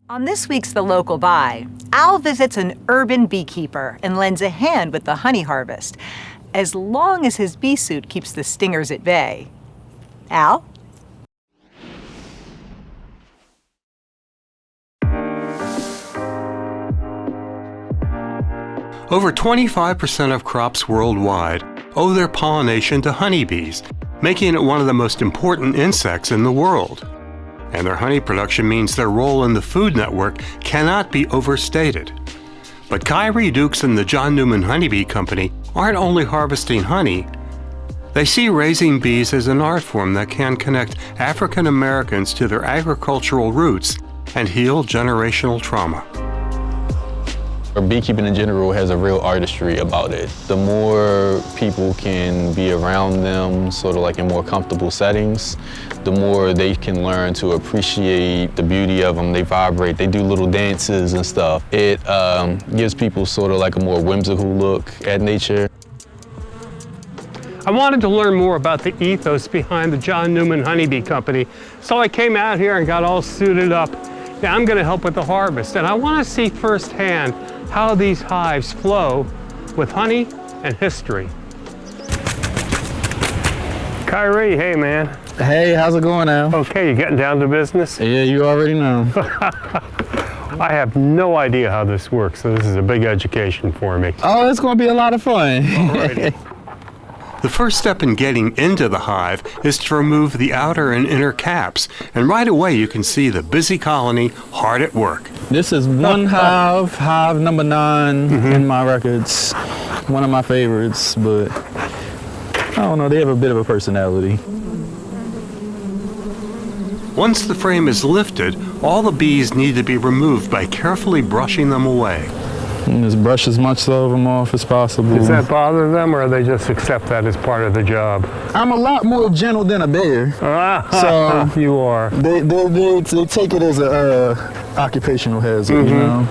On this week's The Local Buy, Al visits an urban beekeeper and lends a hand with the honey harvest, as long as his bee suit keeps the stingers at bay. Al? Over 25% of crops worldwide owe their pollination to honeybees, making it one of the most important insects in the world. And their honey production means their role in the food network cannot be overstated. But Kairi Dukes and the John Newman Honeybee Company aren't only harvesting honey. They see raising bees as an art form that can connect African Americans to their agricultural roots and heal generational trauma. Beekeeping in general has a real artistry about it. The more people can be around them, sort of like in more comfortable settings, the more they can learn to appreciate the beauty of them. They vibrate, they do little dances and stuff. It gives people sort of like a more whimsical look at nature. I wanted to learn more about the ethos behind the John Newman Honeybee Company, so I came out here and got all suited up. Now I'm going to help with the harvest, and I want to see firsthand how these hives flow with honey and history. Kairi, hey man. Hey, how's it going now? Okay, you getting down to business? Yeah, you already know. I have no idea how this works, so this is a big education for me. Oh, it's going to be a lot of fun. Alrighty. The first step in getting into the hive is to remove the outer and inner caps, and right away you can see the busy colony hard at work. This is one hive number 9 in my records. One of my favorites, but I don't know, they have a bit of a personality. Once the frame is lifted, all the bees need to be removed by carefully brushing them away. And just brush as much of them off as possible. Does that bother them, or they just accept that as part of the job? I'm a lot more gentle than a bear. So you are. They take it as a occupational hazard, you know?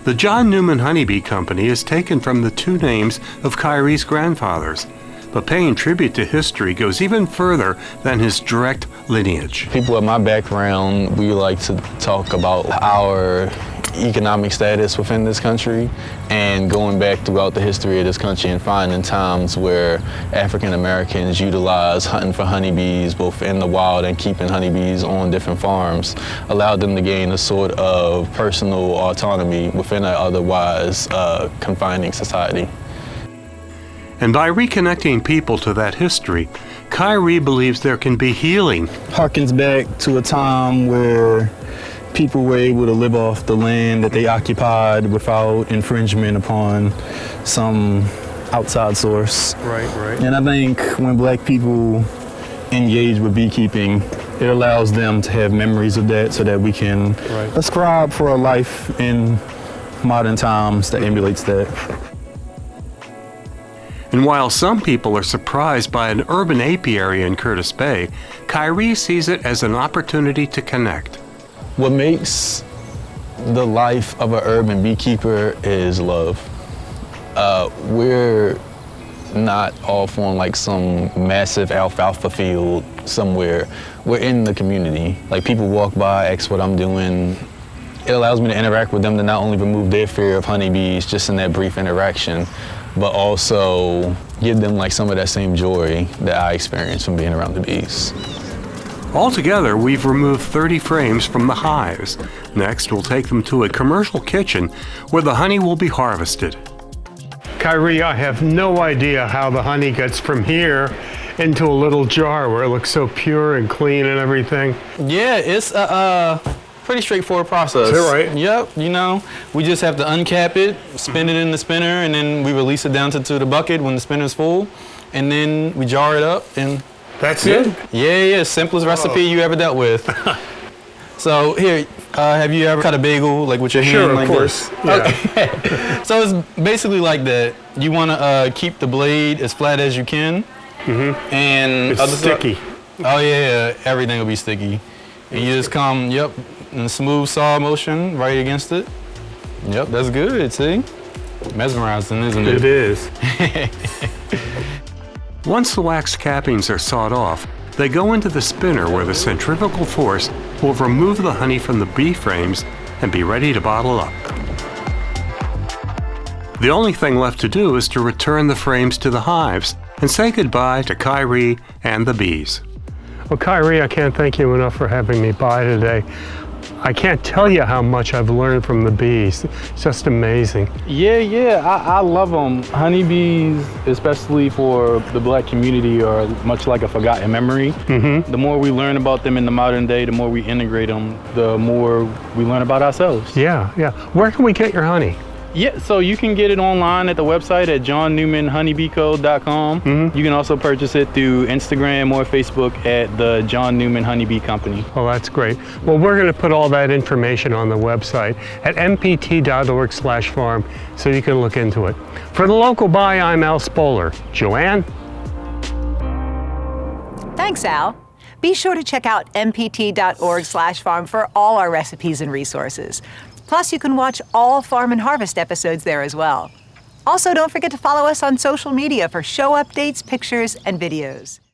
The John Newman Honeybee Company is taken from the two names of Kairi's grandfathers, but paying tribute to history goes even further than his direct lineage. People in my background, we like to talk about our economic status within this country and going back throughout the history of this country and finding times where African Americans utilized hunting for honeybees both in the wild and keeping honeybees on different farms allowed them to gain a sort of personal autonomy within an otherwise confining society. And by reconnecting people to that history, Kairi believes there can be healing. Harkens back to a time where people were able to live off the land that they occupied without infringement upon some outside source. Right. And I think when black people engage with beekeeping, it allows them to have memories of that so that we can ascribe for a life in modern times that emulates that. And while some people are surprised by an urban apiary in Curtis Bay, Kairi sees it as an opportunity to connect. What makes the life of an urban beekeeper is love. We're not off on like some massive alfalfa field somewhere. We're in the community. Like people walk by, ask what I'm doing. It allows me to interact with them to not only remove their fear of honeybees just in that brief interaction, but also give them like some of that same joy that I experience from being around the bees. Altogether, we've removed 30 frames from the hives. Next, we'll take them to a commercial kitchen where the honey will be harvested. Kairi, I have no idea how the honey gets from here into a little jar where it looks so pure and clean and everything. Yeah, it's a pretty straightforward process. Is that right? Yep, you know, we just have to uncap it, spin it in the spinner, and then we release it down to the bucket when the spinner's full, and then we jar it up and That's it? Yeah, simplest recipe you ever dealt with. So here, have you ever cut a bagel like with your hand? Sure, like of course. This? Yeah. Okay. So it's basically like that. You want to keep the blade as flat as you can, and It's sticky. Oh yeah, everything will be sticky. And you just come, in a smooth saw motion right against it. Yep, that's good. See, mesmerizing, isn't it? It is. Once the wax cappings are sawed off, they go into the spinner where the centrifugal force will remove the honey from the bee frames and be ready to bottle up. The only thing left to do is to return the frames to the hives and say goodbye to Kairi and the bees. Well, Kairi, I can't thank you enough for having me by today. I can't tell you how much I've learned from the bees. It's just amazing. Yeah, I love them. Honeybees, especially for the Black community, are much like a forgotten memory. The more we learn about them in the modern day, the more we integrate them, the more we learn about ourselves. Yeah. Where can we get your honey? Yeah, so you can get it online at the website at johnnewmanhoneybeeco.com. You can also purchase it through Instagram or Facebook at the John Newman Honeybee Company. Oh, that's great. Well, we're going to put all that information on the website at mpt.org/farm so you can look into it. For the local buy, I'm Al Spoler. Joanne? Thanks, Al. Be sure to check out mpt.org/farm for all our recipes and resources. Plus, you can watch all Farm and Harvest episodes there as well. Also, don't forget to follow us on social media for show updates, pictures, and videos.